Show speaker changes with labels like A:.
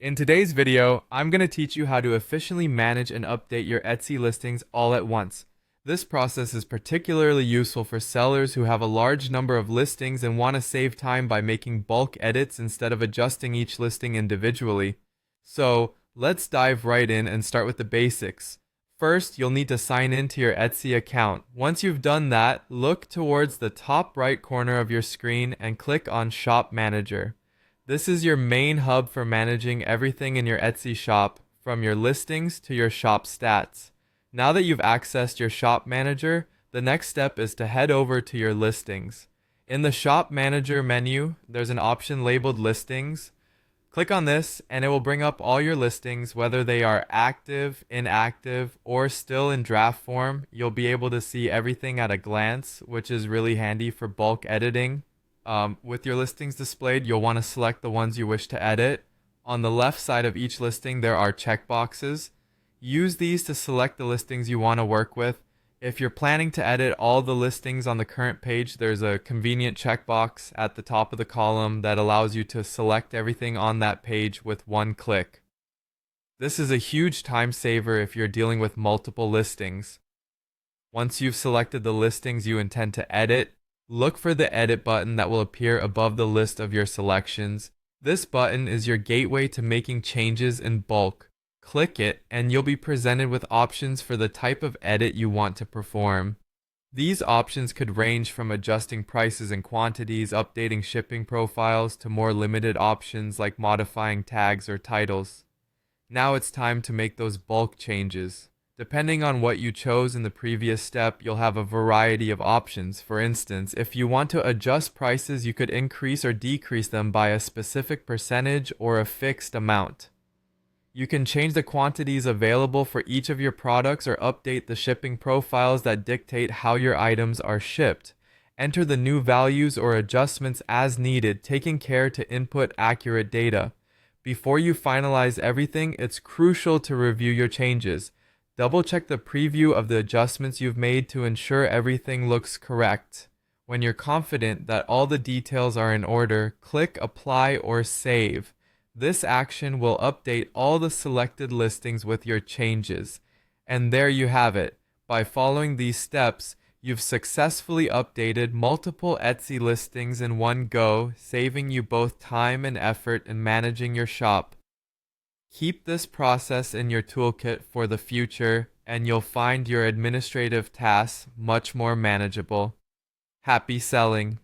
A: In today's video, I'm going to teach you how to efficiently manage and update your Etsy listings all at once. This process is particularly useful for sellers who have a large number of listings and want to save time by making bulk edits instead of adjusting each listing individually. So, let's dive right in and start with the basics. First, you'll need to sign in to your Etsy account. Once you've done that, look towards the top right corner of your screen and click on Shop Manager. This is your main hub for managing everything in your Etsy shop, from your listings to your shop stats. Now that you've accessed your shop manager, the next step is to head over to your listings. In the shop manager menu, there's an option labeled listings. Click on this and it will bring up all your listings, whether they are active, inactive, or still in draft form. You'll be able to see everything at a glance, which is really handy for bulk editing. With your listings displayed, you'll want to select the ones you wish to edit. On the left side of each listing, there are checkboxes. Use these to select the listings you want to work with. If you're planning to edit all the listings on the current page, there's a convenient checkbox at the top of the column that allows you to select everything on that page with one click. This is a huge time saver if you're dealing with multiple listings. Once you've selected the listings you intend to edit, look for the edit button that will appear above the list of your selections. This button is your gateway to making changes in bulk. Click it and you'll be presented with options for the type of edit you want to perform. These options could range from adjusting prices and quantities, updating shipping profiles, to more limited options like modifying tags or titles. Now it's time to make those bulk changes. Depending on what you chose in the previous step, you'll have a variety of options. For instance, if you want to adjust prices, you could increase or decrease them by a specific percentage or a fixed amount. You can change the quantities available for each of your products or update the shipping profiles that dictate how your items are shipped. Enter the new values or adjustments as needed, taking care to input accurate data. Before you finalize everything, it's crucial to review your changes. Double-check the preview of the adjustments you've made to ensure everything looks correct. When you're confident that all the details are in order, click Apply or Save. This action will update all the selected listings with your changes. And there you have it. By following these steps, you've successfully updated multiple Etsy listings in one go, saving you both time and effort in managing your shop. Keep this process in your toolkit for the future, and you'll find your administrative tasks much more manageable. Happy selling!